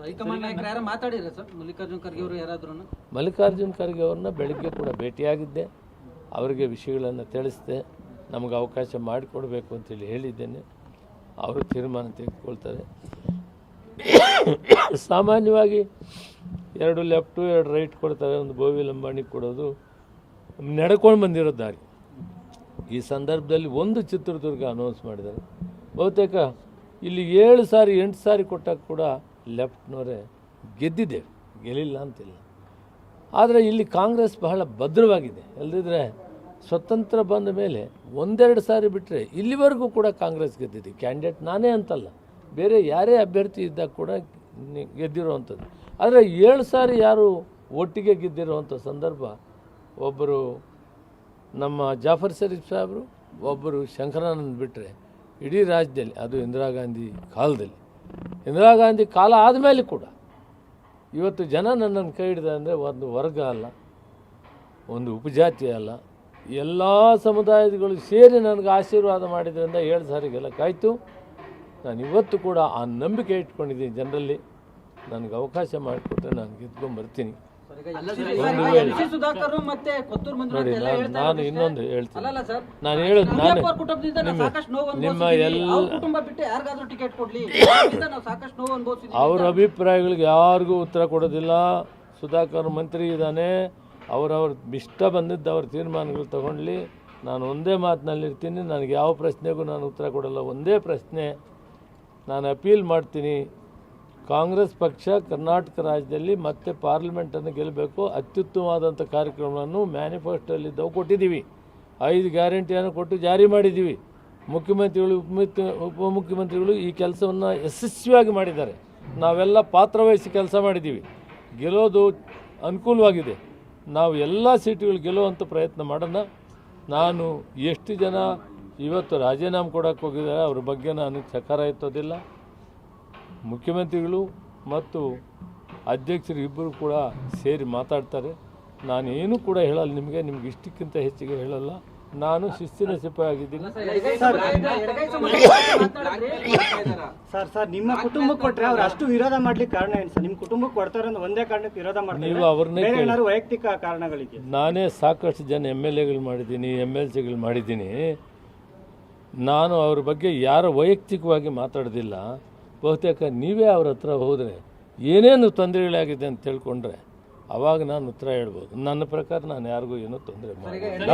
High command ನಾಯಕರು ಯಾರು ಮಾತಾಡಿರ sir Mallikarjun Kharge ಅವರು ಯಾರಾದ್ರೂ? ಮಲ್ಲಿಕಾರ್ಜುನ್ ಖರ್ಗೆ ಅವ್ರನ್ನ ಬೆಳಗ್ಗೆ ಕೂಡ ಭೇಟಿಯಾಗಿದ್ದೆ, ಅವರಿಗೆ ವಿಷಯಗಳನ್ನು ತಿಳಿಸಿದೆ, ನಮಗೆ ಅವಕಾಶ ಮಾಡಿಕೊಡ್ಬೇಕು ಅಂತೇಳಿ ಹೇಳಿದ್ದೇನೆ. ಅವರು ತೀರ್ಮಾನ ತೆಗೆದುಕೊಳ್ತಾರೆ. ಸಾಮಾನ್ಯವಾಗಿ 2 ಲೆಫ್ಟು 2 ರೈಟ್ ಕೊಡ್ತಾರೆ, ಒಂದು ಬೋವಿ ಲಂಬಾಣಿ ಕೊಡೋದು ನಡ್ಕೊಂಡು ಬಂದಿರೋ ದಾರಿ. ಈ ಸಂದರ್ಭದಲ್ಲಿ ಒಂದು ಚಿತ್ರದುರ್ಗ ಅನೌನ್ಸ್ ಮಾಡಿದ್ದಾರೆ. ಬಹುತೇಕ ಇಲ್ಲಿ 7 ಸಾರಿ 8 ಸಾರಿ ಕೊಟ್ಟಾಗ ಕೂಡ ಲೆಫ್ಟ್ನವರೇ ಗೆದ್ದಿದ್ದೇವೆ, ಗೆಲ್ಲಿಲ್ಲ ಅಂತಿಲ್ಲ. ಆದರೆ ಇಲ್ಲಿ ಕಾಂಗ್ರೆಸ್ ಬಹಳ ಭದ್ರವಾಗಿದೆ. ಅಲ್ಲದಿದ್ದರೆ ಸ್ವತಂತ್ರ ಬಂದ ಮೇಲೆ 1-2 ಸಾರಿ ಬಿಟ್ಟರೆ ಇಲ್ಲಿವರೆಗೂ ಕೂಡ ಕಾಂಗ್ರೆಸ್ ಗೆದ್ದಿದೆ. ಕ್ಯಾಂಡಿಡೇಟ್ ನಾನೇ ಅಂತಲ್ಲ, ಬೇರೆ ಯಾರೇ ಅಭ್ಯರ್ಥಿ ಇದ್ದಾಗ ಕೂಡ ಗೆದ್ದಿರುವಂಥದ್ದು. ಆದರೆ 7 ಸಾರಿ ಯಾರು ಒಟ್ಟಿಗೆ ಗೆದ್ದಿರುವಂಥ ಸಂದರ್ಭ, ಒಬ್ಬರು ನಮ್ಮ ಜಾಫರ್ ಶರೀಫ್ ಸಾಹೇಬರು, ಒಬ್ಬರು ಶಂಕರಾನಂದ್ ಬಿಟ್ಟರೆ ಇಡೀ ರಾಜ್ಯದಲ್ಲಿ, ಅದು ಇಂದಿರಾ ಗಾಂಧಿ ಕಾಲದಲ್ಲಿ, ಇಂದಿರಾ ಗಾಂಧಿ ಕಾಲ ಆದಮೇಲೆ ಕೂಡ ಇವತ್ತು ಜನ ನನ್ನನ್ನು ಕೈ ಹಿಡಿದ ಅಂದರೆ ಒಂದು ವರ್ಗ ಅಲ್ಲ, ಒಂದು ಉಪಜಾತಿ ಅಲ್ಲ, ಎಲ್ಲ ಸಮುದಾಯಗಳು ಸೇರಿ ನನಗೆ ಆಶೀರ್ವಾದ ಮಾಡಿದ್ರಿಂದ 7 ಸಾರಿ ಗೆಲ್ಲಕ್ಕಾಯಿತು. ನಾನು ಇವತ್ತು ಕೂಡ ಆ ನಂಬಿಕೆ ಇಟ್ಕೊಂಡಿದ್ದೀನಿ ಜನರಲ್ಲಿ. ನನಗೆ ಅವಕಾಶ ಮಾಡಿಕೊಟ್ರೆ ನಾನು ಗೆದ್ಕೊಂಡ್ಬರ್ತೀನಿ. ನೋಡಿ, ನಾನು ಇನ್ನೊಂದು ಹೇಳ್ತೀನಿ. ನಾನು ಹೇಳೋದು ನಿಮ್ಮ ಅವ್ರ ಅಭಿಪ್ರಾಯಗಳಿಗೆ ಯಾರಿಗೂ ಉತ್ತರ ಕೊಡೋದಿಲ್ಲ. ಸುಧಾಕರ್ ಮಂತ್ರಿ ಇದ್ದಾನೆ, ಅವರವ್ರ ಇಷ್ಟ ಬಂದಿದ್ದು ಅವ್ರ ತೀರ್ಮಾನಗಳು ತಗೊಳ್ಳಿ. ನಾನು ಒಂದೇ ಮಾತಿನಲ್ಲಿರ್ತೀನಿ, ನನಗೆ ಯಾವ ಪ್ರಶ್ನೆಗೂ ನಾನು ಉತ್ತರ ಕೊಡಲ್ಲ. ಒಂದೇ ಪ್ರಶ್ನೆ ನಾನು ಅಪೀಲ್ ಮಾಡ್ತೀನಿ, ಕಾಂಗ್ರೆಸ್ ಪಕ್ಷ ಕರ್ನಾಟಕ ರಾಜ್ಯದಲ್ಲಿ ಮತ್ತೆ ಪಾರ್ಲಿಮೆಂಟನ್ನು ಗೆಲ್ಲಬೇಕು. ಅತ್ಯುತ್ತಮವಾದಂಥ ಕಾರ್ಯಕ್ರಮವನ್ನು ಮ್ಯಾನಿಫೆಸ್ಟೋಲ್ಲಿದ್ದವು ಕೊಟ್ಟಿದ್ದೀವಿ. 5 ಗ್ಯಾರಂಟಿಯನ್ನು ಕೊಟ್ಟು ಜಾರಿ ಮಾಡಿದ್ದೀವಿ. ಮುಖ್ಯಮಂತ್ರಿಗಳು ಉಪಮುಖ್ಯಮಂತ್ರಿಗಳು ಈ ಕೆಲಸವನ್ನು ಯಶಸ್ವಿಯಾಗಿ ಮಾಡಿದ್ದಾರೆ. ನಾವೆಲ್ಲ ಪಾತ್ರವಹಿಸಿ ಕೆಲಸ ಮಾಡಿದ್ದೀವಿ. ಗೆಲ್ಲೋದು ಅನುಕೂಲವಾಗಿದೆ. ನಾವು ಎಲ್ಲ ಸೀಟುಗಳು ಗೆಲ್ಲುವಂಥ ಪ್ರಯತ್ನ ಮಾಡೋಣ. ನಾನು ಎಷ್ಟು ಜನ ಇವತ್ತು ರಾಜೀನಾಮೆ ಕೊಡೋಕ್ಕೆ ಹೋಗಿದ್ದಾರೆ ಅವ್ರ ಬಗ್ಗೆ ನಾನು ಚಕಾರ ಎತ್ತೋದಿಲ್ಲ. ಮುಖ್ಯಮಂತ್ರಿಗಳು ಮತ್ತು ಅಧ್ಯಕ್ಷರು ಇಬ್ಬರು ಕೂಡ ಸೇರಿ ಮಾತಾಡ್ತಾರೆ. ನಾನೇನು ಕೂಡ ಹೇಳಲ್ಲ ನಿಮಗೆ ಇಷ್ಟಕ್ಕಿಂತ ಹೆಚ್ಚಿಗೆ ಹೇಳಲ್ಲ. ನಾನು ಶಿಸ್ತಿನ ಸಿಪಾಯಿ ಆಗಿದ್ದೀನಿ. ಸರ್ ನಿಮ್ಮ ಕುಟುಂಬಕ್ಕೆ ಕೊಟ್ಟರೆ ಅವ್ರು ಅಷ್ಟು ವಿರೋಧ ಮಾಡ್ಲಿಕ್ಕೆ ಕಾರಣ ಏನು ಸರ್? ನಿಮ್ಮ ಕುಟುಂಬಕ್ಕೆ ಕೊಡ್ತಾರೆ ಅಂದ್ರೆ ಒಂದೇ ಕಾರಣಕ್ಕೆ ವಿರೋಧ ಮಾಡ್ತಾರೆ, ನೀವು ಅವ್ರನ್ನೇ ವೈಯಕ್ತಿಕ ಕಾರಣಗಳಿಗೆ? ನಾನೇ ಸಾಕಷ್ಟು ಜನ MLAಗಳು ಮಾಡಿದ್ದೀನಿ, MLCಗಳು ಮಾಡಿದ್ದೀನಿ. ನಾನು ಅವ್ರ ಬಗ್ಗೆ ಯಾರ ವೈಯಕ್ತಿಕವಾಗಿ ಮಾತಾಡೋದಿಲ್ಲ. ಬಹುತೇಕ ನೀವೇ ಅವ್ರ ಹತ್ರ ಹೋದರೆ ಏನೇನು ತೊಂದರೆಗಳಾಗಿದೆ ಅಂತ ತಿಳ್ಕೊಂಡ್ರೆ ಅವಾಗ ನಾನು ಉತ್ತರ ಹೇಳ್ಬೋದು. ನನ್ನ ಪ್ರಕಾರ ನಾನು ಯಾರಿಗೂ ಏನೂ ತೊಂದರೆ ಮಾಡಿಲ್ಲ.